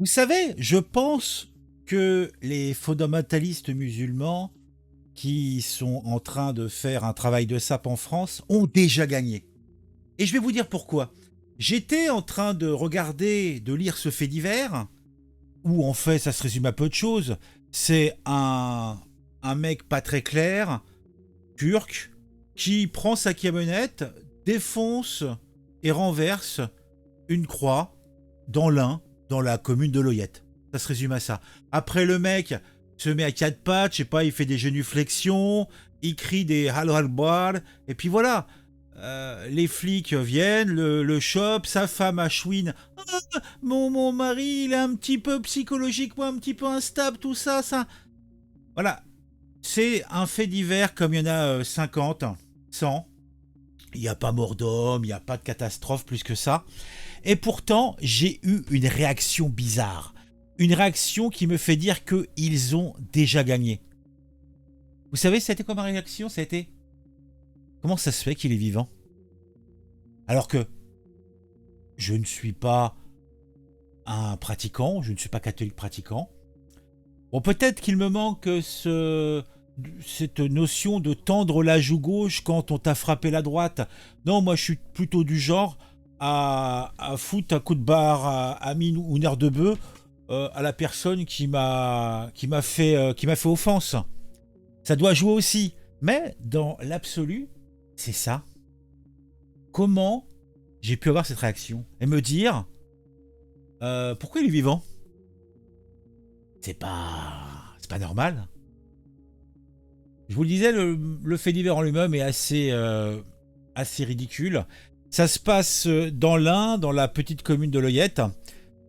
Vous savez, je pense que les fondamentalistes musulmans qui sont en train de faire un travail de sape en France ont déjà gagné. Et je vais vous dire pourquoi. J'étais en train de regarder, de lire ce fait divers, où en fait ça se résume à peu de choses. C'est un mec pas très clair, turc, qui prend sa camionnette, défonce et renverse une croix dans l'Ain, dans la commune de Loyette. Ça se résume à ça. Après, le mec se met à quatre pattes, je sais pas, il fait des genuflexions, il crie des Halo Akbar, et puis voilà. Les flics viennent, le chopent, sa femme a chouine. Ah, mon mari, il est un petit peu psychologiquement un petit peu instable, tout ça, ça. Voilà. C'est un fait divers comme il y en a 50, 100. Il n'y a pas mort d'homme, il n'y a pas de catastrophe plus que ça. Et pourtant, j'ai eu une réaction bizarre. Une réaction qui me fait dire qu'ils ont déjà gagné. Vous savez, ça a été quoi ma réaction? Ça a été: comment ça se fait qu'il est vivant? Alors que je ne suis pas un pratiquant, je ne suis pas catholique pratiquant. Bon, peut-être qu'il me manque cette notion de tendre la joue gauche quand on t'a frappé la droite. Non, moi je suis plutôt du genre à foutre un coup de barre à mine ou une heure de bœuf à la personne qui m'a fait offense. Ça doit jouer aussi. Mais dans l'absolu, c'est ça. Comment j'ai pu avoir cette réaction et me dire pourquoi il est vivant? C'est pas normal. Je vous le disais, le fait divers en lui-même est assez ridicule. Ça se passe dans l'Ain, dans la petite commune de Loyette.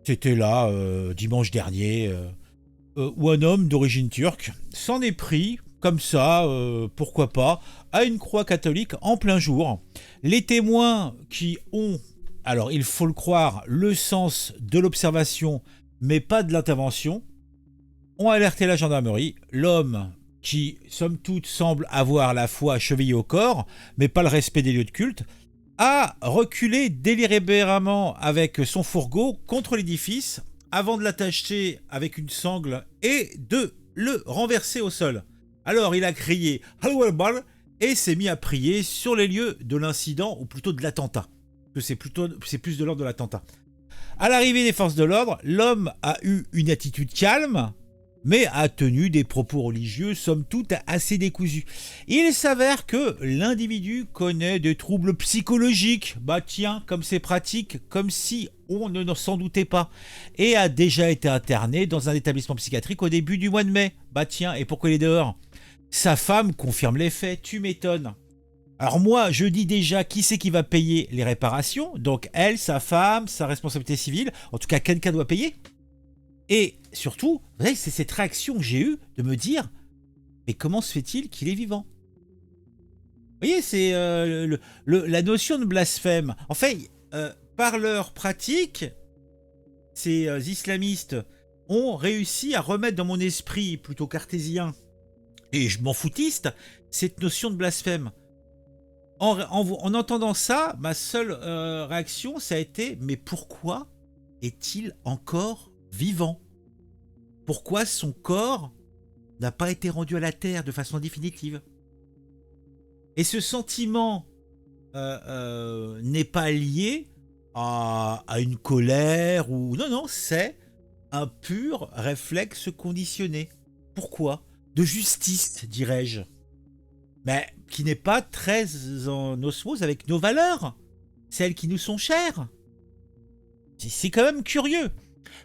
C'était là, dimanche dernier, où un homme d'origine turque s'en est pris, comme ça, pourquoi pas, à une croix catholique en plein jour. Les témoins qui ont, alors il faut le croire, le sens de l'observation, mais pas de l'intervention, ont alerté la gendarmerie. L'homme, qui somme toute semble avoir la foi chevillée au corps, mais pas le respect des lieux de culte, a reculé délibérément avec son fourgon contre l'édifice avant de l'attacher avec une sangle et de le renverser au sol. Alors il a crié Allahu Akbar et s'est mis à prier sur les lieux de l'incident, ou plutôt de l'attentat. C'est plus de l'ordre de l'attentat. À l'arrivée des forces de l'ordre, l'homme a eu une attitude calme, mais a tenu des propos religieux somme toute assez décousus. Il s'avère que l'individu connaît des troubles psychologiques, bah tiens, comme c'est pratique, comme si on ne s'en doutait pas, et a déjà été interné dans un établissement psychiatrique au début du mois de mai. Bah tiens, et pourquoi il est dehors? Sa femme confirme les faits, tu m'étonnes. Alors moi, je dis déjà qui c'est qui va payer les réparations, donc elle, sa femme, sa responsabilité civile, en tout cas quelqu'un doit payer. Et surtout, vous savez, c'est cette réaction que j'ai eue de me dire, mais comment se fait-il qu'il est vivant? Vous voyez, c'est la notion de blasphème. En fait, par leur pratique, ces islamistes ont réussi à remettre dans mon esprit plutôt cartésien et je m'en foutiste cette notion de blasphème. En entendant ça, ma seule réaction, ça a été, mais pourquoi est-il encore vivant? Pourquoi son corps n'a pas été rendu à la terre de façon définitive? Et ce sentiment n'est pas lié à une colère ou... Non, non, c'est un pur réflexe conditionné. Pourquoi? De justice, dirais-je. Mais qui n'est pas très en osmose avec nos valeurs, celles qui nous sont chères. C'est quand même curieux.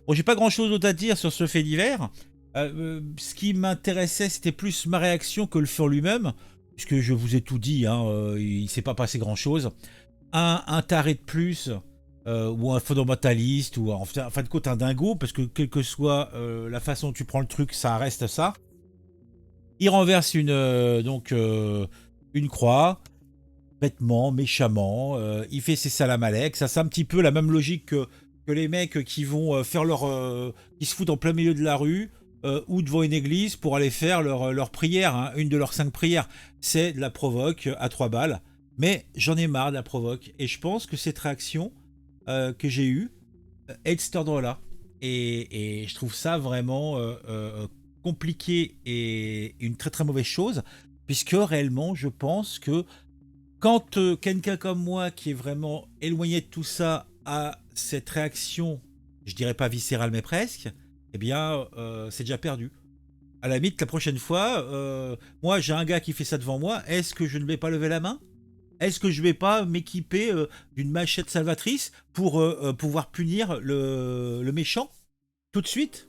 Bon, j'ai pas grand-chose d'autre à dire sur ce fait divers. Ce qui m'intéressait, c'était plus ma réaction que le fait en lui-même, puisque je vous ai tout dit, hein, il s'est pas passé grand-chose. Un taré de plus, ou un fondamentaliste, ou en fin de compte un dingo, parce que quelle que soit la façon dont tu prends le truc, ça reste ça. Il renverse une croix, bêtement, méchamment. Il fait ses salam alek. Ça, c'est un petit peu la même logique que les mecs qui vont faire qui se foutent en plein milieu de la rue ou devant une église pour aller faire leur prière. Hein. Une de leurs 5 prières, c'est de la provoque à 3 balles. Mais j'en ai marre de la provoque. Et je pense que cette réaction que j'ai eue est de cet ordre-là. Et je trouve ça vraiment compliqué et une très très mauvaise chose, puisque réellement, je pense que quand quelqu'un comme moi, qui est vraiment éloigné de tout ça, a cette réaction, je dirais pas viscérale, mais presque, eh bien, c'est déjà perdu. À la limite, la prochaine fois, moi, j'ai un gars qui fait ça devant moi, est-ce que je ne vais pas lever la main? Est-ce que je vais pas m'équiper d'une machette salvatrice pour pouvoir punir le méchant tout de suite?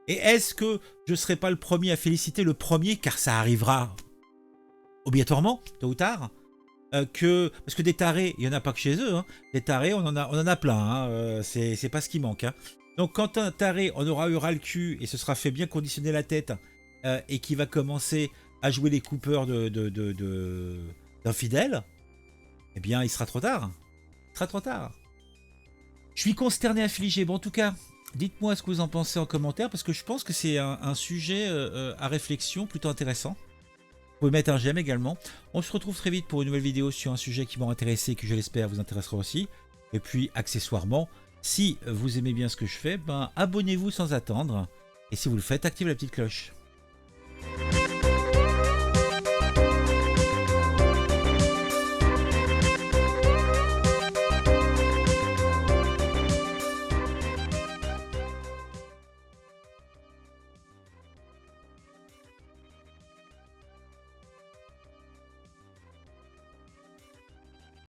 Et est-ce que je serai pas le premier à féliciter le premier, car ça arrivera obligatoirement, tôt ou tard, parce que des tarés, il y en a pas que chez eux, hein. Des tarés, on en a plein, hein, c'est pas ce qui manque, hein. Donc quand un taré en aura eu ras le cul et se sera fait bien conditionner la tête et qui va commencer à jouer les coupeurs d'infidèles, eh bien il sera trop tard. Il sera trop tard. Je suis consterné, affligé. Bon, en tout cas, dites-moi ce que vous en pensez en commentaire, parce que je pense que c'est un sujet à réflexion plutôt intéressant. Vous pouvez mettre un j'aime également. On se retrouve très vite pour une nouvelle vidéo sur un sujet qui m'a intéressé et qui, je l'espère, vous intéressera aussi. Et puis, accessoirement, si vous aimez bien ce que je fais, ben, abonnez-vous sans attendre. Et si vous le faites, activez la petite cloche.